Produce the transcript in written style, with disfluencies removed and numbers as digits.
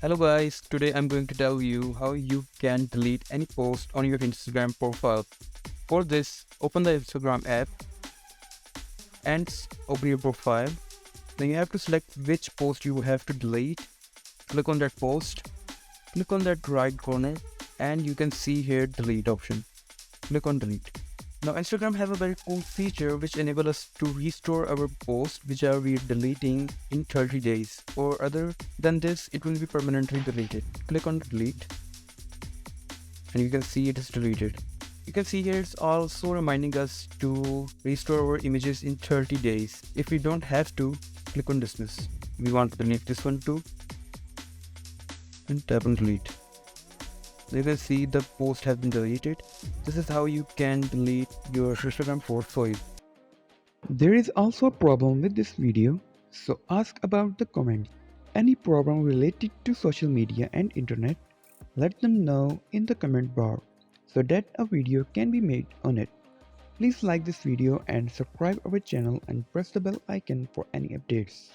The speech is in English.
Hello guys, today I'm going to tell you how you can delete any post on your Instagram profile. For this, open the Instagram app and open your profile. Then you have to select which post you have to delete. Click on that post, click on that right corner and you can see here delete option. Click on delete. Now Instagram have a very cool feature which enable us to restore our posts which are we deleting in 30 days, or other than this it will be permanently deleted. Click on delete and you can see it is deleted. You can see here it's also reminding us to restore our images in 30 days. If we don't have to, click on dismiss. We want to delete this one too and tap on delete. You can see the post has been deleted. This is how you can delete your Instagram profile. There is also a problem with this video, so ask about the comments. Any problem related to social media and internet, let them know in the comment bar so that a video can be made on it. Please like this video and subscribe our channel and press the bell icon for any updates.